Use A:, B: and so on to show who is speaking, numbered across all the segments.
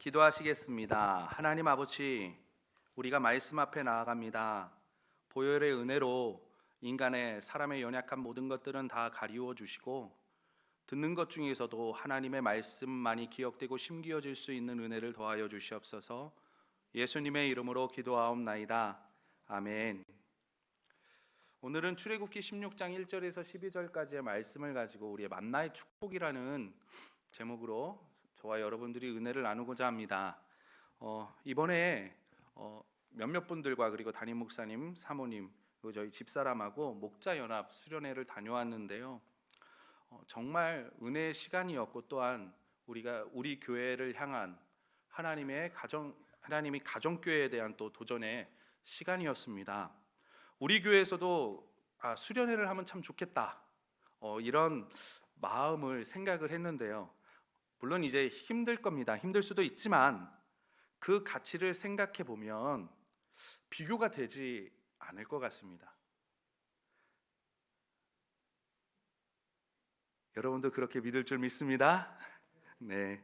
A: 기도하시겠습니다. 하나님 아버지, 우리가 말씀 앞에 나아갑니다. 보혈의 은혜로 인간의 사람의 연약한 모든 것들은 다 가리워 주시고 듣는 것 중에서도 하나님의 말씀만이 기억되고 심기어질 수 있는 은혜를 더하여 주시옵소서. 예수님의 이름으로 기도하옵나이다. 아멘. 오늘은 출애굽기 16장 1절에서 12절까지의 말씀을 가지고 우리의 만나의 축복이라는 제목으로 저와 여러분들이 은혜를 나누고자 합니다. 이번에 몇몇 분들과 그리고 담임 목사님, 사모님, 그리고 저희 집사람하고 목자연합 수련회를 다녀왔는데요. 정말 은혜의 시간이었고 또한 우리 교회를 향한 하나님이 가정교회에 대한 또 도전의 시간이었습니다. 우리 교회에서도 수련회를 하면 참 좋겠다, 이런 마음을 생각을 했는데요. 물론 이제 힘들 겁니다. 힘들 수도 있지만 그 가치를 생각해 보면 비교가 되지 않을 것 같습니다. 여러분도 그렇게 믿을 줄 믿습니다. 네.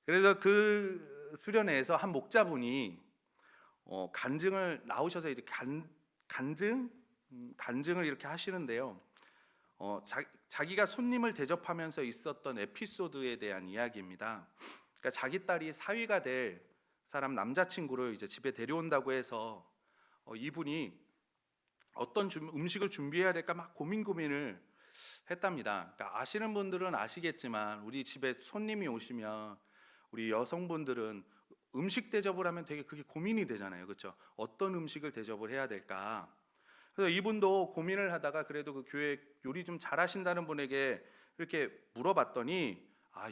A: 그래서 그 수련회에서 한 목자분이 간증을 나오셔서 이제 간증을 이렇게 하시는데요. 자기가 손님을 대접하면서 있었던 에피소드에 대한 이야기입니다. 그러니까 자기 딸이 사위가 될 사람 남자친구를 이제 집에 데려온다고 해서 이분이 어떤 음식을 준비해야 될까 막 고민을 했답니다. 그러니까 아시는 분들은 아시겠지만 우리 집에 손님이 오시면 우리 여성분들은 음식 대접을 하면 되게 그게 고민이 되잖아요. 그렇죠? 어떤 음식을 대접을 해야 될까? 그래서 이분도 고민을 하다가 그래도 그 교회 요리 좀 잘하신다는 분에게 이렇게 물어봤더니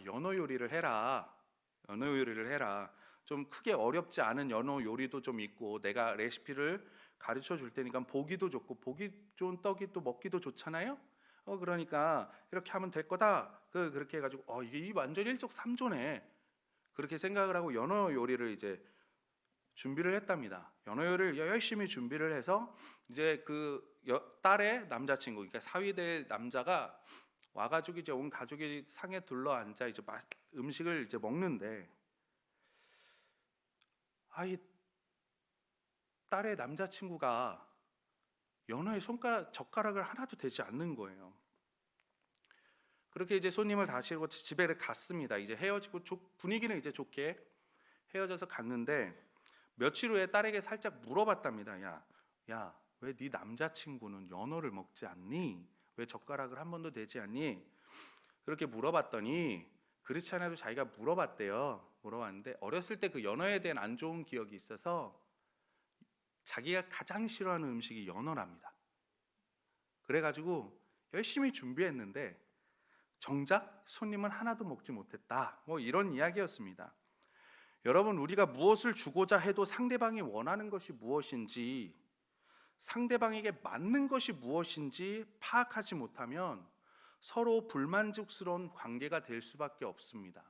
A: 연어 요리를 해라. 연어 요리를 해라. 좀 크게 어렵지 않은 연어 요리도 좀 있고 내가 레시피를 가르쳐 줄 테니까 보기도 좋고 보기 좋은 떡이 또 먹기도 좋잖아요. 그러니까 이렇게 하면 될 거다. 그렇게 해가지고 이게 완전 일석삼조네. 그렇게 생각을 하고 연어 요리를 이제 준비를 했답니다. 연어 요리를 열심히 준비를 해서 이제 그 딸의 남자친구, 그러니까 사위될 남자가 와가지고 이제 온 가족이 상에 둘러 앉아 이제 음식을 이제 먹는데 이 딸의 남자친구가 연어에 젓가락을 하나도 대지 않는 거예요. 그렇게 이제 손님을 다시고 집에 갔습니다. 이제 헤어지고 분위기는 이제 좋게 헤어져서 갔는데 며칠 후에 딸에게 살짝 물어봤답니다. 야, 왜 네 남자친구는 연어를 먹지 않니? 왜 젓가락을 한 번도 대지 않니? 그렇게 물어봤더니 그렇지 않아도 자기가 물어봤는데 어렸을 때 그 연어에 대한 안 좋은 기억이 있어서 자기가 가장 싫어하는 음식이 연어랍니다. 그래가지고 열심히 준비했는데 정작 손님은 하나도 먹지 못했다. 이런 이야기였습니다. 여러분, 우리가 무엇을 주고자 해도 상대방이 원하는 것이 무엇인지, 상대방에게 맞는 것이 무엇인지 파악하지 못하면 서로 불만족스러운 관계가 될 수밖에 없습니다.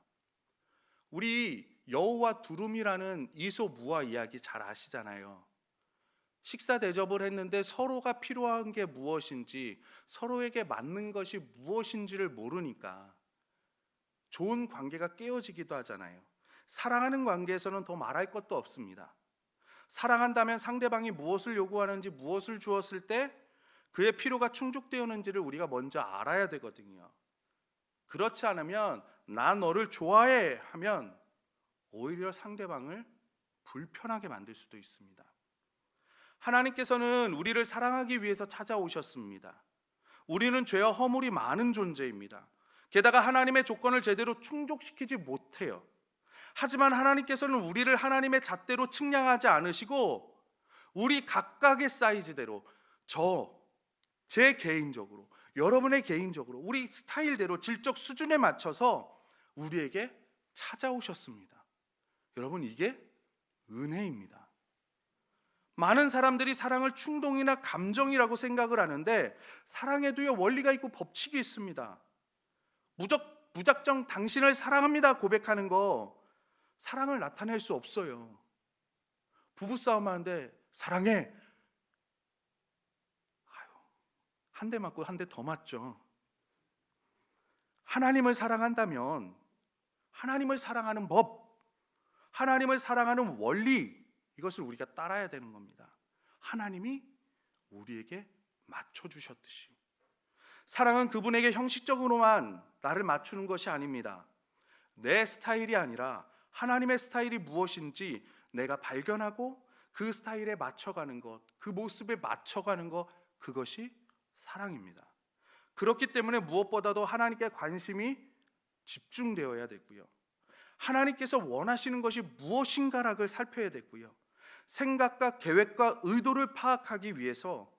A: 우리 여우와 두루미라는 이소무화 이야기 잘 아시잖아요. 식사 대접을 했는데 서로가 필요한 게 무엇인지, 서로에게 맞는 것이 무엇인지를 모르니까 좋은 관계가 깨어지기도 하잖아요. 사랑하는 관계에서는 더 말할 것도 없습니다. 사랑한다면 상대방이 무엇을 요구하는지, 무엇을 주었을 때 그의 필요가 충족되었는지를 우리가 먼저 알아야 되거든요. 그렇지 않으면 나 너를 좋아해 하면 오히려 상대방을 불편하게 만들 수도 있습니다. 하나님께서는 우리를 사랑하기 위해서 찾아오셨습니다. 우리는 죄와 허물이 많은 존재입니다. 게다가 하나님의 조건을 제대로 충족시키지 못해요. 하지만 하나님께서는 우리를 하나님의 잣대로 측량하지 않으시고 우리 각각의 사이즈대로 제 개인적으로, 여러분의 개인적으로 우리 스타일대로 질적 수준에 맞춰서 우리에게 찾아오셨습니다. 여러분, 이게 은혜입니다. 많은 사람들이 사랑을 충동이나 감정이라고 생각을 하는데 사랑에도요 원리가 있고 법칙이 있습니다. 무작정 당신을 사랑합니다 고백하는 거 사랑을 나타낼 수 없어요. 부부싸움 하는데 사랑해, 한 대 맞고 한 대 더 맞죠. 하나님을 사랑한다면 하나님을 사랑하는 법, 하나님을 사랑하는 원리, 이것을 우리가 따라야 되는 겁니다. 하나님이 우리에게 맞춰주셨듯이. 사랑은 그분에게 형식적으로만 나를 맞추는 것이 아닙니다. 내 스타일이 아니라 하나님의 스타일이 무엇인지 내가 발견하고 그 스타일에 맞춰가는 것, 그 모습에 맞춰가는 것, 그것이 사랑입니다. 그렇기 때문에 무엇보다도 하나님께 관심이 집중되어야 되고요, 하나님께서 원하시는 것이 무엇인가를 살펴야 되고요, 생각과 계획과 의도를 파악하기 위해서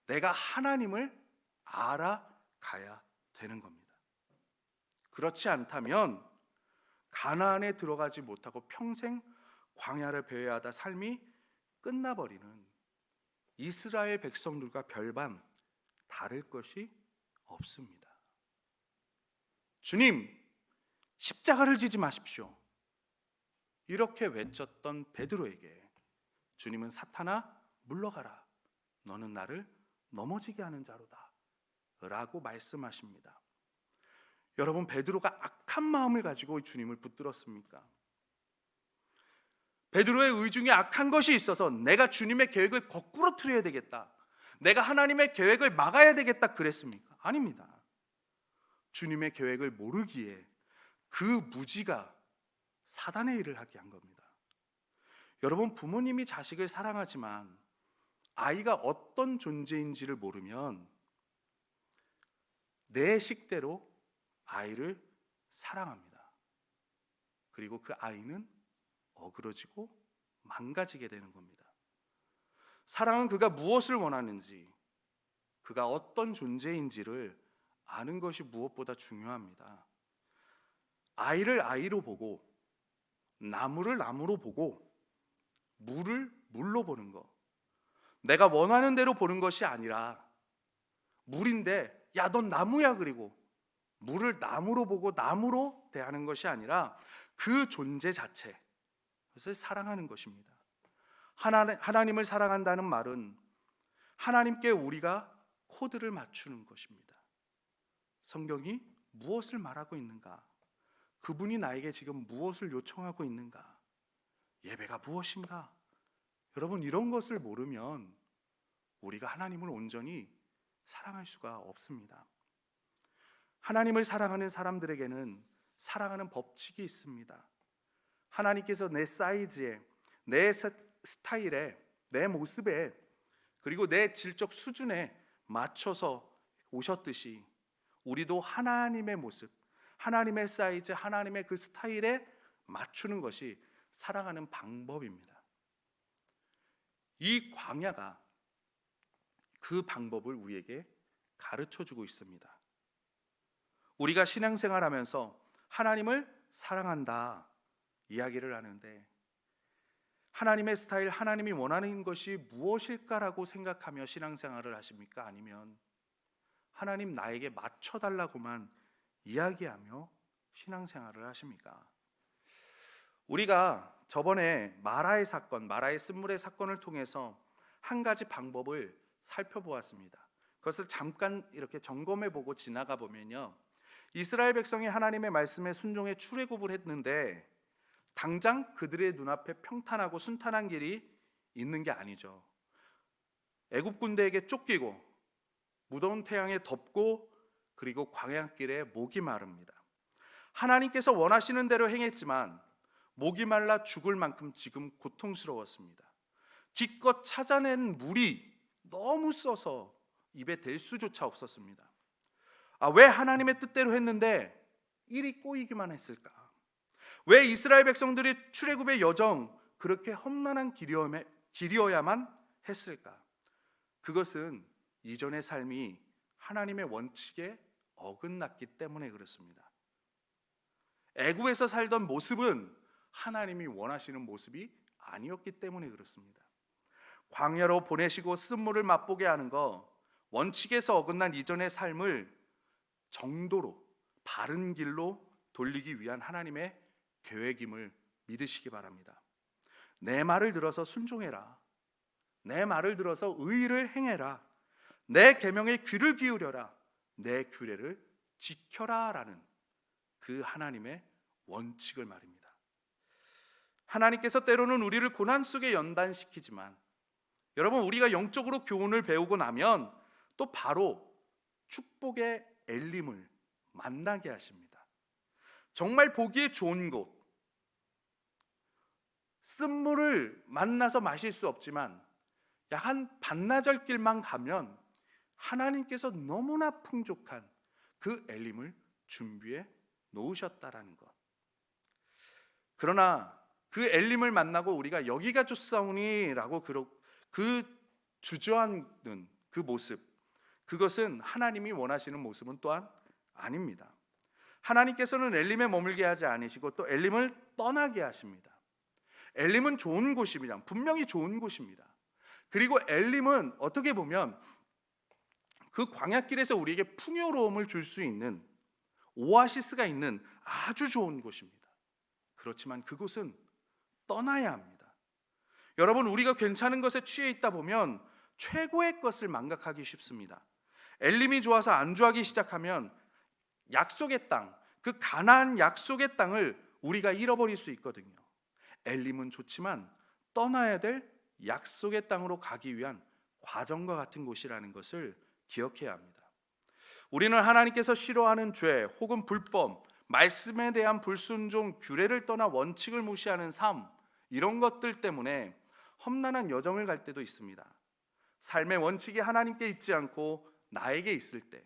A: 내가 하나님을 알아가야 되는 겁니다. 그렇지 않다면 가나안에 들어가지 못하고 평생 광야를 배회하다 삶이 끝나버리는 이스라엘 백성들과 별반 다를 것이 없습니다. 주님, 십자가를 지지 마십시오, 이렇게 외쳤던 베드로에게 주님은 사탄아 물러가라, 너는 나를 넘어지게 하는 자로다 라고 말씀하십니다. 여러분, 베드로가 악한 마음을 가지고 주님을 붙들었습니까? 베드로의 의중에 악한 것이 있어서 내가 주님의 계획을 거꾸로 틀어야 되겠다, 내가 하나님의 계획을 막아야 되겠다 그랬습니까? 아닙니다. 주님의 계획을 모르기에 그 무지가 사단의 일을 하게 한 겁니다. 여러분, 부모님이 자식을 사랑하지만 아이가 어떤 존재인지를 모르면 내 식대로 아이를 사랑합니다. 그리고 그 아이는 어그러지고 망가지게 되는 겁니다. 사랑은 그가 무엇을 원하는지, 그가 어떤 존재인지를 아는 것이 무엇보다 중요합니다. 아이를 아이로 보고, 나무를 나무로 보고, 물을 물로 보는 것, 내가 원하는 대로 보는 것이 아니라 물인데 야, 넌 나무야, 그리고 물을 나무로 보고 나무로 대하는 것이 아니라 그 존재 자체, 그것을 사랑하는 것입니다. 하나님을 사랑한다는 말은 하나님께 우리가 코드를 맞추는 것입니다. 성경이 무엇을 말하고 있는가? 그분이 나에게 지금 무엇을 요청하고 있는가? 예배가 무엇인가? 여러분, 이런 것을 모르면 우리가 하나님을 온전히 사랑할 수가 없습니다. 하나님을 사랑하는 사람들에게는 사랑하는 법칙이 있습니다. 하나님께서 내 사이즈에, 내 스타일에, 내 모습에, 그리고 내 질적 수준에 맞춰서 오셨듯이 우리도 하나님의 모습, 하나님의 사이즈, 하나님의 그 스타일에 맞추는 것이 사랑하는 방법입니다. 이 광야가 그 방법을 우리에게 가르쳐주고 있습니다. 우리가 신앙생활하면서 하나님을 사랑한다 이야기를 하는데, 하나님의 스타일, 하나님이 원하는 것이 무엇일까라고 생각하며 신앙생활을 하십니까? 아니면 하나님 나에게 맞춰달라고만 이야기하며 신앙생활을 하십니까? 우리가 저번에 마라의 사건, 마라의 쓴물의 사건을 통해서 한 가지 방법을 살펴보았습니다. 그것을 잠깐 이렇게 점검해보고 지나가 보면요, 이스라엘 백성이 하나님의 말씀에 순종해 출애굽을 했는데 당장 그들의 눈앞에 평탄하고 순탄한 길이 있는 게 아니죠. 애굽 군대에게 쫓기고 무더운 태양에 덥고, 그리고 광야길에 목이 마릅니다. 하나님께서 원하시는 대로 행했지만 목이 말라 죽을 만큼 지금 고통스러웠습니다. 기껏 찾아낸 물이 너무 써서 입에 댈 수조차 없었습니다. 왜 하나님의 뜻대로 했는데 일이 꼬이기만 했을까? 왜 이스라엘 백성들이 출애굽의 여정 그렇게 험난한 길이어야만 했을까? 그것은 이전의 삶이 하나님의 원칙에 어긋났기 때문에 그렇습니다. 애굽에서 살던 모습은 하나님이 원하시는 모습이 아니었기 때문에 그렇습니다. 광야로 보내시고 쓴물을 맛보게 하는 거, 원칙에서 어긋난 이전의 삶을 정도로 바른 길로 돌리기 위한 하나님의 계획임을 믿으시기 바랍니다. 내 말을 들어서 순종해라, 내 말을 들어서 의를 행해라, 내 계명에 귀를 기울여라, 내 규례를 지켜라 라는 그 하나님의 원칙을 말입니다. 하나님께서 때로는 우리를 고난 속에 연단시키지만, 여러분, 우리가 영적으로 교훈을 배우고 나면 또 바로 축복의 엘림을 만나게 하십니다. 정말 보기에 좋은 곳, 쓴물을 만나서 마실 수 없지만 약 한 반나절 길만 가면 하나님께서 너무나 풍족한 그 엘림을 준비해 놓으셨다라는 것. 그러나 그 엘림을 만나고 우리가 여기가 좋사오니라고 그 주저하는 그 모습, 그것은 하나님이 원하시는 모습은 또한 아닙니다. 하나님께서는 엘림에 머물게 하지 않으시고 또 엘림을 떠나게 하십니다. 엘림은 좋은 곳입니다. 분명히 좋은 곳입니다. 그리고 엘림은 어떻게 보면 그 광야길에서 우리에게 풍요로움을 줄 수 있는 오아시스가 있는 아주 좋은 곳입니다. 그렇지만 그곳은 떠나야 합니다. 여러분, 우리가 괜찮은 것에 취해 있다 보면 최고의 것을 망각하기 쉽습니다. 엘림이 좋아서 안주하기 시작하면 약속의 땅, 그 가나안 약속의 땅을 우리가 잃어버릴 수 있거든요. 엘림은 좋지만 떠나야 될 약속의 땅으로 가기 위한 과정과 같은 곳이라는 것을 기억해야 합니다. 우리는 하나님께서 싫어하는 죄 혹은 불법, 말씀에 대한 불순종, 규례를 떠나 원칙을 무시하는 삶, 이런 것들 때문에 험난한 여정을 갈 때도 있습니다. 삶의 원칙이 하나님께 있지 않고 나에게 있을 때,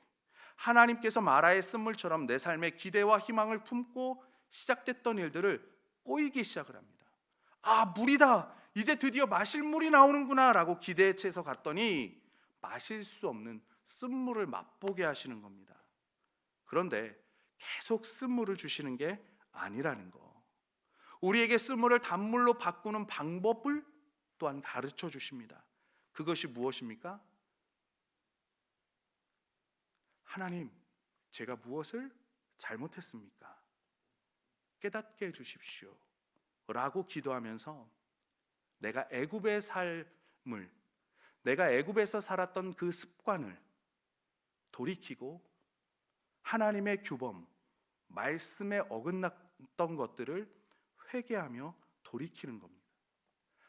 A: 하나님께서 마라의 쓴물처럼 내 삶에 기대와 희망을 품고 시작됐던 일들을 꼬이기 시작을 합니다. 아, 물이다, 이제 드디어 마실 물이 나오는구나 라고 기대에 채서 갔더니 마실 수 없는 쓴물을 맛보게 하시는 겁니다. 그런데 계속 쓴물을 주시는 게 아니라는 거, 우리에게 쓴물을 단물로 바꾸는 방법을 또한 가르쳐 주십니다. 그것이 무엇입니까? 하나님, 제가 무엇을 잘못했습니까? 깨닫게 해주십시오 라고 기도하면서 내가 애굽의 삶을, 내가 애굽에서 살았던 그 습관을 돌이키고 하나님의 규범, 말씀에 어긋났던 것들을 회개하며 돌이키는 겁니다.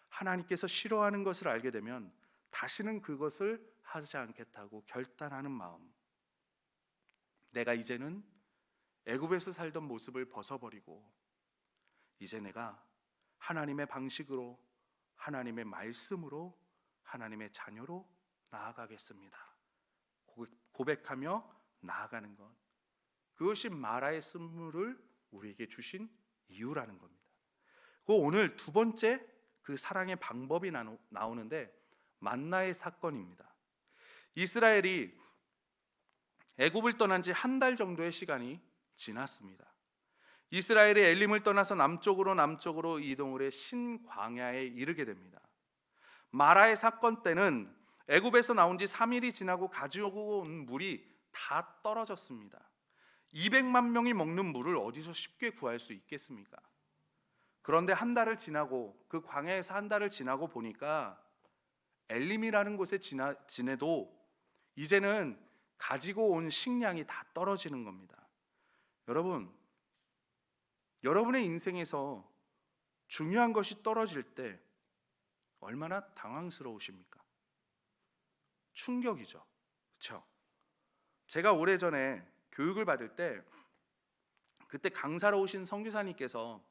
A: 하나님께서 싫어하는 것을 알게 되면 다시는 그것을 하지 않겠다고 결단하는 마음, 내가 이제는 애굽에서 살던 모습을 벗어버리고 이제 내가 하나님의 방식으로, 하나님의 말씀으로, 하나님의 자녀로 나아가겠습니다. 고백하며 나아가는 것, 그것이 마라의 쓴물을 우리에게 주신 이유라는 겁니다. 오늘 두 번째 그 사랑의 방법이 나오는데 만나의 사건입니다. 이스라엘이 애굽을 떠난 지 한 달 정도의 시간이 지났습니다. 이스라엘이 엘림을 떠나서 남쪽으로 이동을 해 신광야에 이르게 됩니다. 마라의 사건 때는 애굽에서 나온 지 3일이 지나고 가지고 온 물이 다 떨어졌습니다. 200만 명이 먹는 물을 어디서 쉽게 구할 수 있겠습니까? 그런데 한 달을 지나고, 그 광야에서 한 달을 지나고 보니까 엘림이라는 곳에 지내도 이제는 가지고 온 식량이 다 떨어지는 겁니다. 여러분, 여러분의 인생에서 중요한 것이 떨어질 때 얼마나 당황스러우십니까? 충격이죠. 그렇죠? 제가 오래전에 교육을 받을 때 그때 강사로 오신 선교사님께서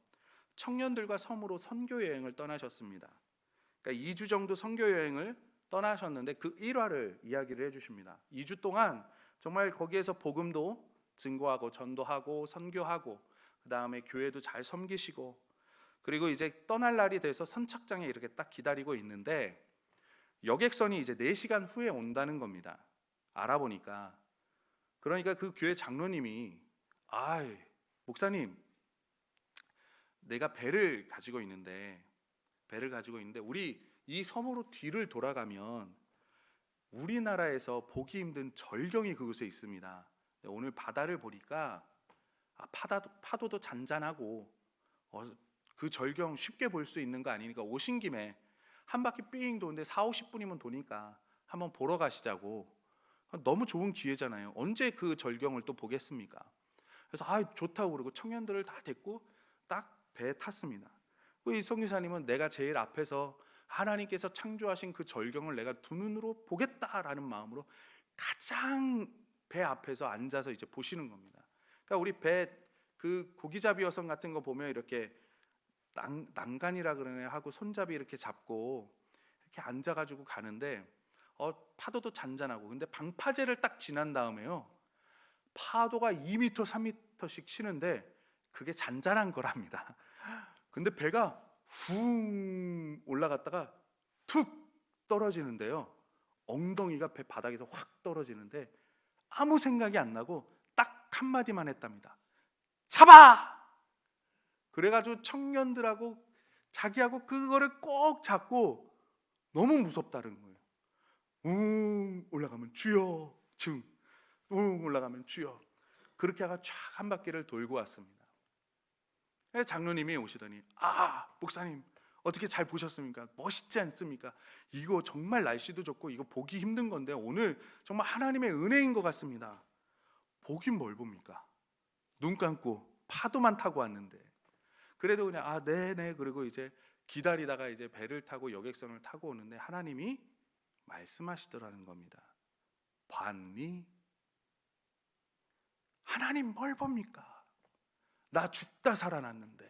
A: 청년들과 섬으로 선교 여행을 떠나셨습니다. 그러니까 2주 정도 선교 여행을 떠나셨는데 그 일화를 이야기를 해주십니다. 2주 동안 정말 거기에서 복음도 증거하고 전도하고 선교하고, 그 다음에 교회도 잘 섬기시고, 그리고 이제 떠날 날이 돼서 선착장에 이렇게 딱 기다리고 있는데 여객선이 이제 4시간 후에 온다는 겁니다. 알아보니까. 그러니까 그 교회 장로님이, 목사님, 내가 배를 가지고 있는데 우리 이 섬으로 뒤를 돌아가면 우리나라에서 보기 힘든 절경이 그곳에 있습니다. 오늘 바다를 보니까 파도도 잔잔하고 그 절경 쉽게 볼 수 있는 거 아니니까 오신 김에 한 바퀴 삥 도는데 40-50분이면 도니까 한번 보러 가시자고. 너무 좋은 기회잖아요. 언제 그 절경을 또 보겠습니까? 그래서 좋다고 그러고 청년들을 다 데리고 딱 배에 탔습니다. 이 선교사님은 내가 제일 앞에서 하나님께서 창조하신 그 절경을 내가 두 눈으로 보겠다라는 마음으로 가장 배 앞에서 앉아서 이제 보시는 겁니다. 그러니까 우리 배 그 고기잡이 여선 같은 거 보면 이렇게 난간이라 그러네 하고 손잡이 이렇게 잡고 이렇게 앉아가지고 가는데 파도도 잔잔하고, 근데 방파제를 딱 지난 다음에요, 파도가 2m, 3m씩 치는데 그게 잔잔한 거랍니다. 근데 배가 훅 올라갔다가 툭 떨어지는데요, 엉덩이가 배 바닥에서 확 떨어지는데 아무 생각이 안 나고 딱 한마디만 했답니다. 잡아! 그래가지고 청년들하고 자기하고 그거를 꼭 잡고 너무 무섭다는 거예요. 웅 올라가면 주여, 웅 올라가면 주여. 그렇게 하가 쫙 한 바퀴를 돌고 왔습니다. 장로님이 오시더니 목사님 어떻게 잘 보셨습니까? 멋있지 않습니까? 이거 정말 날씨도 좋고 이거 보기 힘든 건데 오늘 정말 하나님의 은혜인 것 같습니다. 보긴 뭘 봅니까? 눈 감고 파도만 타고 왔는데. 그래도 그냥 네네 그리고 이제 기다리다가 이제 배를 타고 여객선을 타고 오는데 하나님이 말씀하시더라는 겁니다. 봤니? 하나님 뭘 봅니까? 나 죽다 살아났는데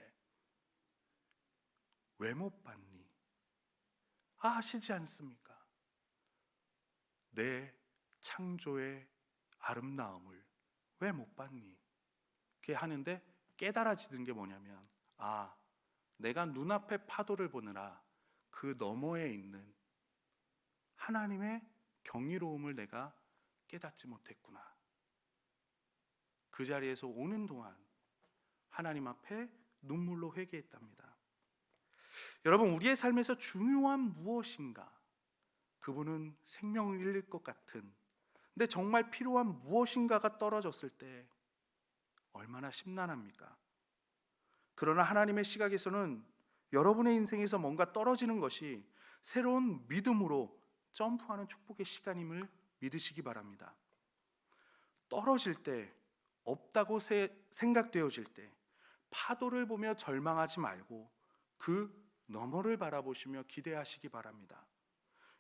A: 왜 못 봤니? 아시지 않습니까? 내 창조의 아름다움을 왜 못 봤니? 그게 하는데 깨달아지는 게 뭐냐면 내가 눈앞에 파도를 보느라 그 너머에 있는 하나님의 경이로움을 내가 깨닫지 못했구나. 그 자리에서 오는 동안 하나님 앞에 눈물로 회개했답니다. 여러분, 우리의 삶에서 중요한 무엇인가, 그분은 생명을 잃을 것 같은, 근데 정말 필요한 무엇인가가 떨어졌을 때 얼마나 심란합니까? 그러나 하나님의 시각에서는 여러분의 인생에서 뭔가 떨어지는 것이 새로운 믿음으로 점프하는 축복의 시간임을 믿으시기 바랍니다. 떨어질 때, 없다고 생각되어질 때 파도를 보며 절망하지 말고 그 너머를 바라보시며 기대하시기 바랍니다.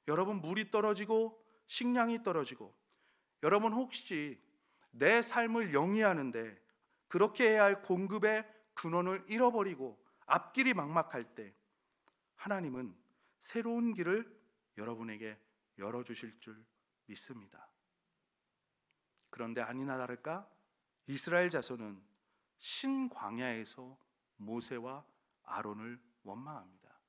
A: 여러분, 물이 떨어지고 식량이 떨어지고, 여러분 혹시 내 삶을 영위하는데 그렇게 해야 할 공급의 근원을 잃어버리고 앞길이 막막할 때 하나님은 새로운 길을 여러분에게 열어주실 줄 믿습니다. 그런데 아니나 다를까 이스라엘 자손은 신광야에서 모세와 아론을 원망합니다.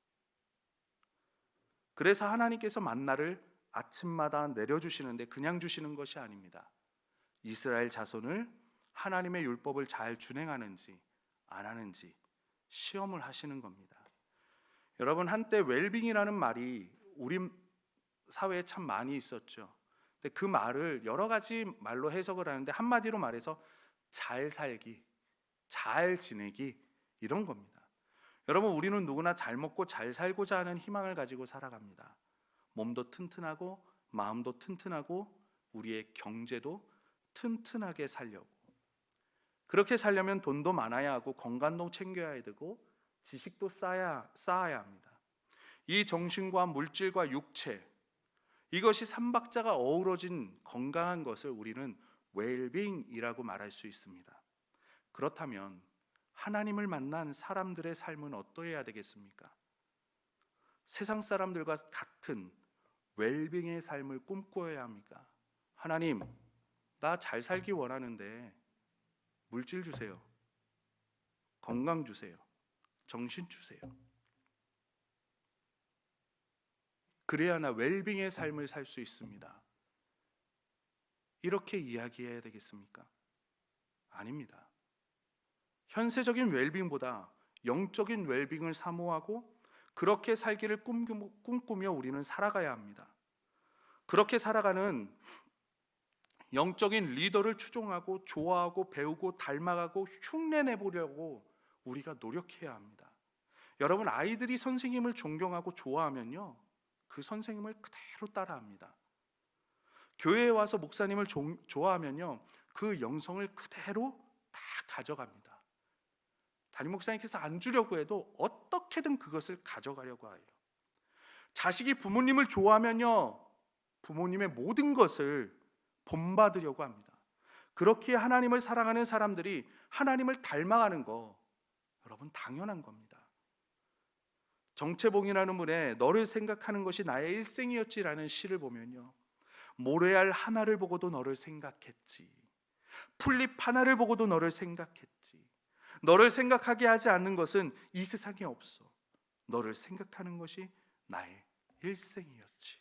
A: 그래서 하나님께서 만나를 아침마다 내려주시는데 그냥 주시는 것이 아닙니다. 이스라엘 자손을 하나님의 율법을 잘 준행하는지 안 하는지 시험을 하시는 겁니다. 여러분, 한때 웰빙이라는 말이 우리 사회에 참 많이 있었죠. 근데 그 말을 여러 가지 말로 해석을 하는데 한마디로 말해서 잘 살기, 잘 지내기, 이런 겁니다. 여러분, 우리는 누구나 잘 먹고 잘 살고자 하는 희망을 가지고 살아갑니다. 몸도 튼튼하고 마음도 튼튼하고 우리의 경제도 튼튼하게 살려고, 그렇게 살려면 돈도 많아야 하고 건강도 챙겨야 되고 지식도 쌓아야 합니다. 이 정신과 물질과 육체, 이것이 삼박자가 어우러진 건강한 것을 우리는 웰빙이라고 말할 수 있습니다. 그렇다면 하나님을 만난 사람들의 삶은 어떠해야 되겠습니까? 세상 사람들과 같은 웰빙의 삶을 꿈꿔야 합니까? 하나님, 나 잘 살기 원하는데 물질 주세요, 건강 주세요, 정신 주세요. 그래야 나 웰빙의 삶을 살 수 있습니다. 이렇게 이야기해야 되겠습니까? 아닙니다. 현세적인 웰빙보다 영적인 웰빙을 사모하고 그렇게 살기를 꿈꾸며 우리는 살아가야 합니다. 그렇게 살아가는 영적인 리더를 추종하고 좋아하고 배우고 닮아가고 흉내내보려고 우리가 노력해야 합니다. 여러분, 아이들이 선생님을 존경하고 좋아하면요, 그 선생님을 그대로 따라합니다. 교회에 와서 목사님을 좋아하면요, 그 영성을 그대로 다 가져갑니다. 담임 목사님께서 안 주려고 해도 어떻게든 그것을 가져가려고 해요. 자식이 부모님을 좋아하면요, 부모님의 모든 것을 본받으려고 합니다. 그렇게 하나님을 사랑하는 사람들이 하나님을 닮아가는 거, 여러분, 당연한 겁니다. 정채봉이라는 분의 너를 생각하는 것이 나의 일생이었지라는 시를 보면요, 모래알 하나를 보고도 너를 생각했지, 풀잎 하나를 보고도 너를 생각했지, 너를 생각하게 하지 않는 것은 이 세상에 없어, 너를 생각하는 것이 나의 일생이었지.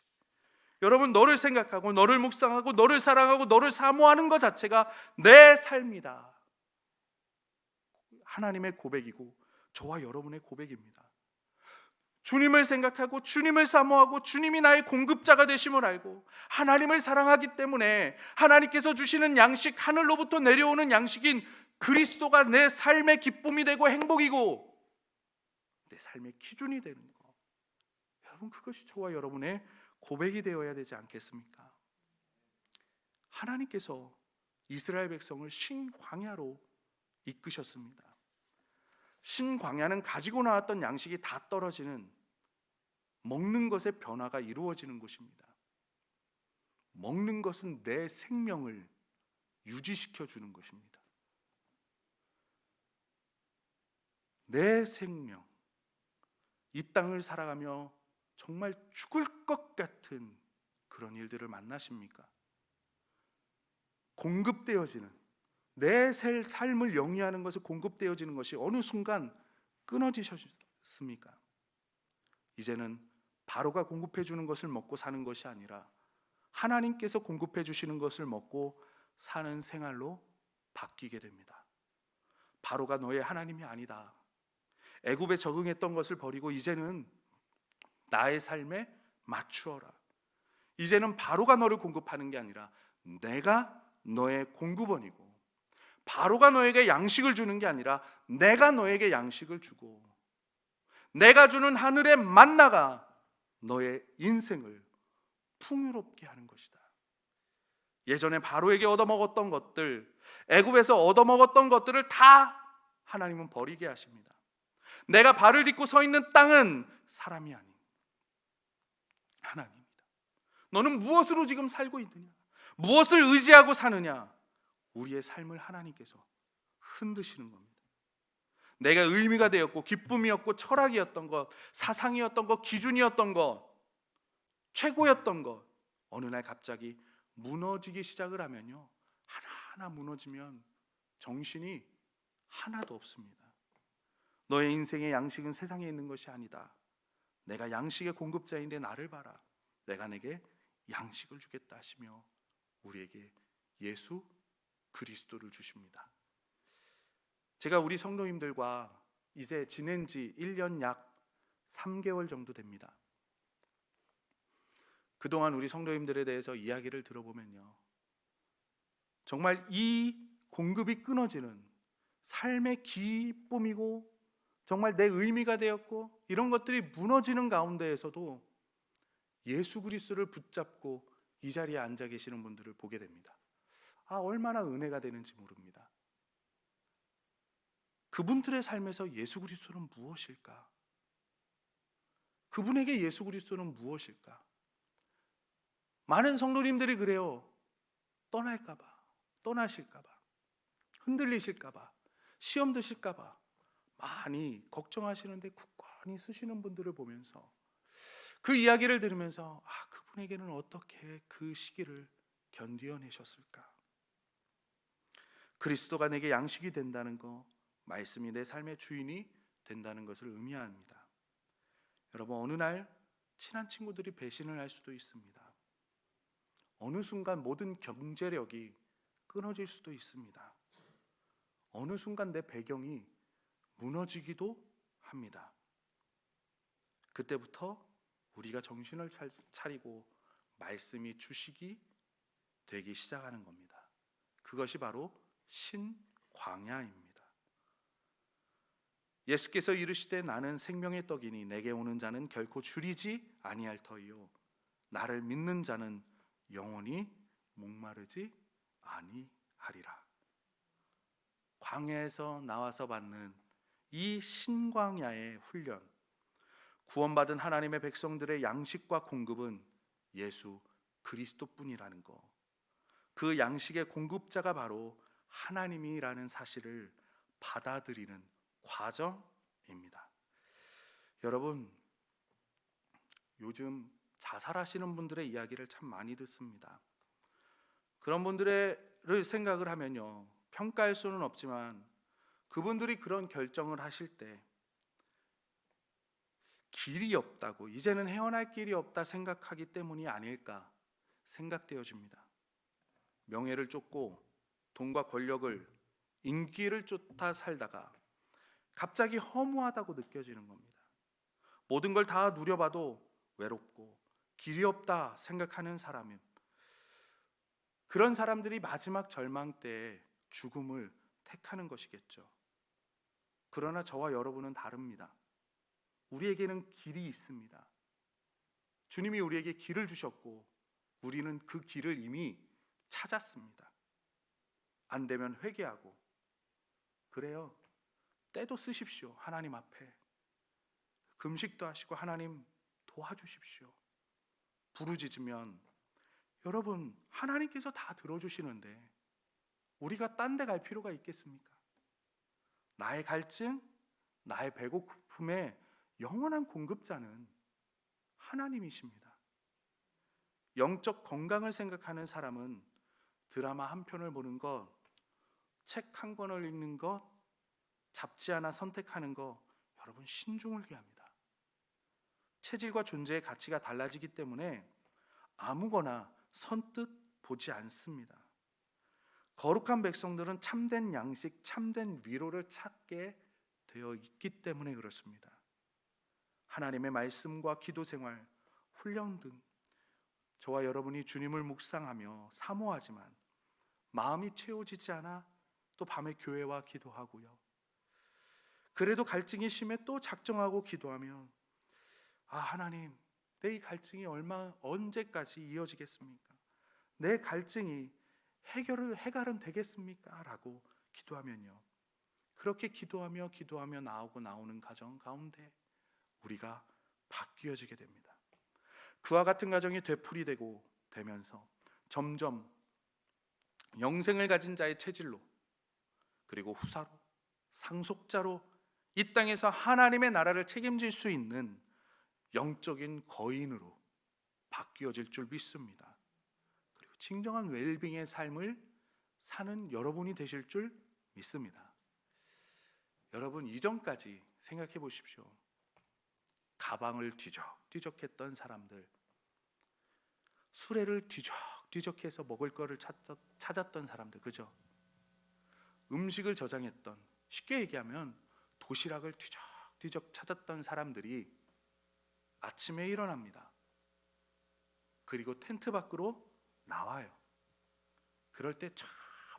A: 여러분, 너를 생각하고 너를 묵상하고 너를 사랑하고 너를 사모하는 것 자체가 내 삶이다. 하나님의 고백이고 저와 여러분의 고백입니다. 주님을 생각하고 주님을 사모하고 주님이 나의 공급자가 되심을 알고 하나님을 사랑하기 때문에 하나님께서 주시는 양식, 하늘로부터 내려오는 양식인 그리스도가 내 삶의 기쁨이 되고 행복이고 내 삶의 기준이 되는 거, 여러분, 그것이 저와 여러분의 고백이 되어야 되지 않겠습니까? 하나님께서 이스라엘 백성을 신광야로 이끄셨습니다. 신광야는 가지고 나왔던 양식이 다 떨어지는, 먹는 것의 변화가 이루어지는 곳입니다. 먹는 것은 내 생명을 유지시켜 주는 것입니다. 내 생명, 이 땅을 살아가며 정말 죽을 것 같은 그런 일들을 만나십니까? 공급되어지는, 내 삶을 영위하는 것을 공급되어지는 것이 어느 순간 끊어지셨습니까? 이제는 바로가 공급해 주는 것을 먹고 사는 것이 아니라 하나님께서 공급해 주시는 것을 먹고 사는 생활로 바뀌게 됩니다. 바로가 너의 하나님이 아니다. 애굽에 적응했던 것을 버리고 이제는 나의 삶에 맞추어라. 이제는 바로가 너를 공급하는 게 아니라 내가 너의 공급원이고, 바로가 너에게 양식을 주는 게 아니라 내가 너에게 양식을 주고, 내가 주는 하늘의 만나가 너의 인생을 풍요롭게 하는 것이다. 예전에 바로에게 얻어먹었던 것들, 애굽에서 얻어먹었던 것들을 다 하나님은 버리게 하십니다. 내가 발을 딛고 서 있는 땅은 사람이 아닌 하나님입니다. 너는 무엇으로 지금 살고 있느냐? 무엇을 의지하고 사느냐? 우리의 삶을 하나님께서 흔드시는 겁니다. 내가 의미가 되었고 기쁨이었고 철학이었던 것, 사상이었던 것, 기준이었던 것, 최고였던 것, 어느 날 갑자기 무너지기 시작을 하면요, 하나하나 무너지면 정신이 하나도 없습니다. 너의 인생의 양식은 세상에 있는 것이 아니다. 내가 양식의 공급자인데 나를 봐라. 내가 내게 양식을 주겠다 하시며 우리에게 예수 그리스도를 주십니다. 제가 우리 성도님들과 이제 지낸 지 1년 약 3개월 정도 됩니다. 그동안 우리 성도님들에 대해서 이야기를 들어보면요, 정말 이 공급이 끊어지는 삶의 기쁨이고 정말 내 의미가 되었고 이런 것들이 무너지는 가운데에서도 예수 그리스도를 붙잡고 이 자리에 앉아 계시는 분들을 보게 됩니다. 얼마나 은혜가 되는지 모릅니다. 그분들의 삶에서 예수 그리스도는 무엇일까? 그분에게 예수 그리스도는 무엇일까? 많은 성도님들이 그래요. 떠날까봐, 떠나실까봐, 흔들리실까봐, 시험 드실까봐 많이 걱정하시는데 굳건히 쓰시는 분들을 보면서, 그 이야기를 들으면서 그분에게는 어떻게 그 시기를 견디어내셨을까? 그리스도가 내게 양식이 된다는 거, 말씀이 내 삶의 주인이 된다는 것을 의미합니다. 여러분, 어느 날 친한 친구들이 배신을 할 수도 있습니다. 어느 순간 모든 경제력이 끊어질 수도 있습니다. 어느 순간 내 배경이 무너지기도 합니다. 그때부터 우리가 정신을 차리고 말씀이 주식이 되기 시작하는 겁니다. 그것이 바로 신광야입니다. 예수께서 이르시되 나는 생명의 떡이니 내게 오는 자는 결코 줄이지 아니할 터이요 나를 믿는 자는 영원히 목마르지 아니하리라. 광야에서 나와서 받는 이 신광야의 훈련, 구원받은 하나님의 백성들의 양식과 공급은 예수 그리스도뿐이라는 거. 그 양식의 공급자가 바로 하나님이라는 사실을 받아들이는 과정입니다. 여러분, 요즘 자살하시는 분들의 이야기를 참 많이 듣습니다. 그런 분들을 생각을 하면요, 평가할 수는 없지만 그분들이 그런 결정을 하실 때 길이 없다고, 이제는 헤어날 길이 없다 생각하기 때문이 아닐까 생각되어집니다. 명예를 쫓고 돈과 권력을, 인기를 쫓아 살다가 갑자기 허무하다고 느껴지는 겁니다. 모든 걸 다 누려봐도 외롭고 길이 없다 생각하는 사람은, 그런 사람들이 마지막 절망 때에 죽음을 택하는 것이겠죠. 그러나 저와 여러분은 다릅니다. 우리에게는 길이 있습니다. 주님이 우리에게 길을 주셨고 우리는 그 길을 이미 찾았습니다. 안 되면 회개하고, 그래요, 때도 쓰십시오. 하나님 앞에 금식도 하시고 하나님 도와주십시오. 부르짖으면 여러분, 하나님께서 다 들어주시는데 우리가 딴 데 갈 필요가 있겠습니까? 나의 갈증, 나의 배고픔의 영원한 공급자는 하나님이십니다. 영적 건강을 생각하는 사람은 드라마 한 편을 보는 것, 책 한 권을 읽는 것, 잡지 하나 선택하는 것, 여러분 신중을 기합니다. 체질과 존재의 가치가 달라지기 때문에 아무거나 선뜻 보지 않습니다. 거룩한 백성들은 참된 양식, 참된 위로를 찾게 되어 있기 때문에 그렇습니다. 하나님의 말씀과 기도 생활, 훈련 등 저와 여러분이 주님을 묵상하며 사모하지만 마음이 채워지지 않아 또 밤에 교회와 기도하고요, 그래도 갈증이 심해 또 작정하고 기도하면, 하나님, 내 이 갈증이 언제까지 이어지겠습니까? 내 갈증이 해결은 되겠습니까? 라고 기도하면요, 그렇게 기도하며 나오는 가정 가운데 우리가 바뀌어지게 됩니다. 그와 같은 가정이 되면서 점점 영생을 가진 자의 체질로, 그리고 후사로, 상속자로 이 땅에서 하나님의 나라를 책임질 수 있는 영적인 거인으로 바뀌어질 줄 믿습니다. 그리고 진정한 웰빙의 삶을 사는 여러분이 되실 줄 믿습니다. 여러분, 이전까지 생각해 보십시오. 가방을 뒤적뒤적했던 사람들, 수레를 뒤적뒤적해서 먹을 거를 찾았던 사람들, 그죠? 음식을 저장했던, 쉽게 얘기하면 도시락을 뒤적뒤적 찾았던 사람들이 아침에 일어납니다. 그리고 텐트 밖으로 나와요. 그럴 때 쫙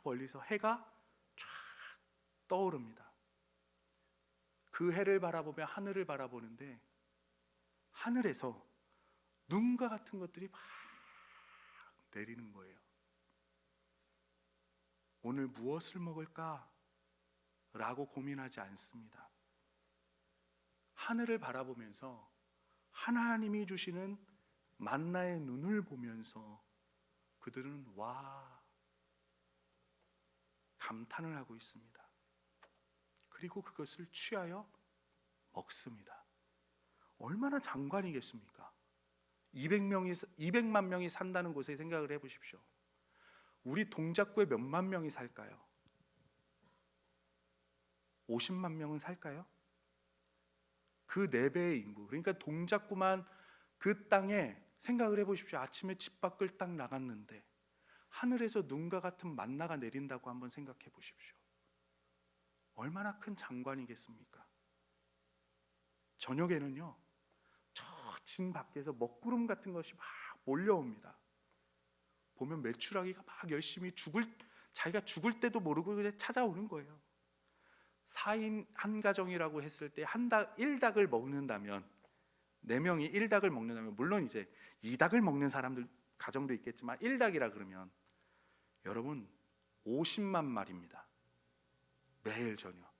A: 멀리서 해가 쫙 떠오릅니다. 그 해를 바라보며 하늘을 바라보는데 하늘에서 눈과 같은 것들이 막 내리는 거예요. 오늘 무엇을 먹을까? 라고 고민하지 않습니다. 하늘을 바라보면서 하나님이 주시는 만나의 눈을 보면서 그들은 감탄을 하고 있습니다. 그리고 그것을 취하여 먹습니다. 얼마나 장관이겠습니까? 200만 명이 산다는 곳에 생각을 해보십시오. 우리 동작구에 몇만 명이 살까요? 50만 명은 살까요? 그 4배의 인구, 그러니까 동작구만 그 땅에 생각을 해보십시오. 아침에 집 밖을 딱 나갔는데 하늘에서 눈과 같은 만나가 내린다고 한번 생각해 보십시오. 얼마나 큰 장관이겠습니까? 저녁에는요, 저 진 밖에서 먹구름 같은 것이 막 몰려옵니다. 보면 메추라기가 막 열심히 자기가 죽을 때도 모르고 그냥 찾아오는 거예요. 4인 한 가정이라고 했을 때 1닭을 먹는다면, 4명이 1닭을 먹는다면, 물론 이제 2닭을 먹는 사람들 가정도 있겠지만 1닭이라 그러면 여러분 50만 마리입니다. 매일 저녁.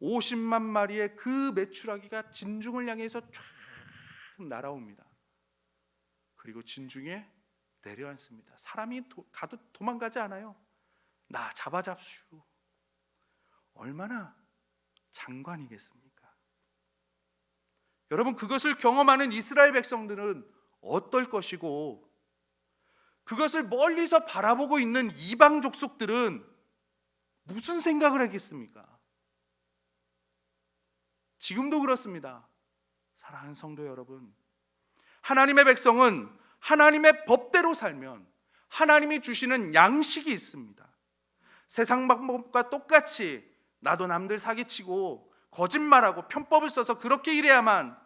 A: 50만 마리의 그 메추라기가 진중을 향해서 쫙 날아옵니다. 그리고 진중에 내려앉습니다. 사람이 가도 도망가지 않아요. 나 잡아잡슈. 얼마나 장관이겠습니까? 여러분, 그것을 경험하는 이스라엘 백성들은 어떨 것이고, 그것을 멀리서 바라보고 있는 이방 족속들은 무슨 생각을 하겠습니까? 지금도 그렇습니다. 사랑하는 성도 여러분, 하나님의 백성은 하나님의 법대로 살면 하나님이 주시는 양식이 있습니다. 세상 방법과 똑같이 나도 남들 사기치고 거짓말하고 편법을 써서 그렇게 일해야만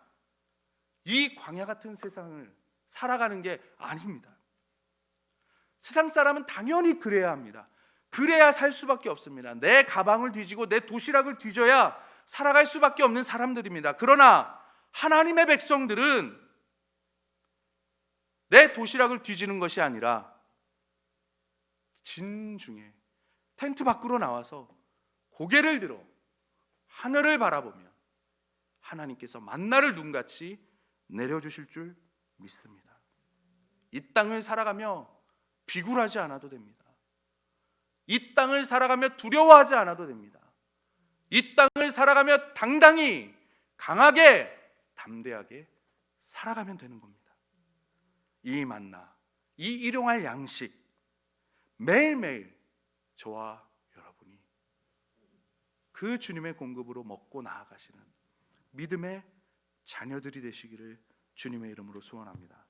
A: 이 광야 같은 세상을 살아가는 게 아닙니다. 세상 사람은 당연히 그래야 합니다. 그래야 살 수밖에 없습니다. 내 가방을 뒤지고 내 도시락을 뒤져야 살아갈 수밖에 없는 사람들입니다. 그러나 하나님의 백성들은 내 도시락을 뒤지는 것이 아니라 진중에 텐트 밖으로 나와서 고개를 들어 하늘을 바라보며 하나님께서 만나를 눈같이 내려주실 줄 믿습니다. 이 땅을 살아가며 비굴하지 않아도 됩니다. 이 땅을 살아가며 두려워하지 않아도 됩니다. 이 땅을 살아가며 당당히 강하게 담대하게 살아가면 되는 겁니다. 이 만나, 이 일용할 양식, 매일매일 저와 여러분이 그 주님의 공급으로 먹고 나아가시는 믿음의 자녀들이 되시기를 주님의 이름으로 소원합니다.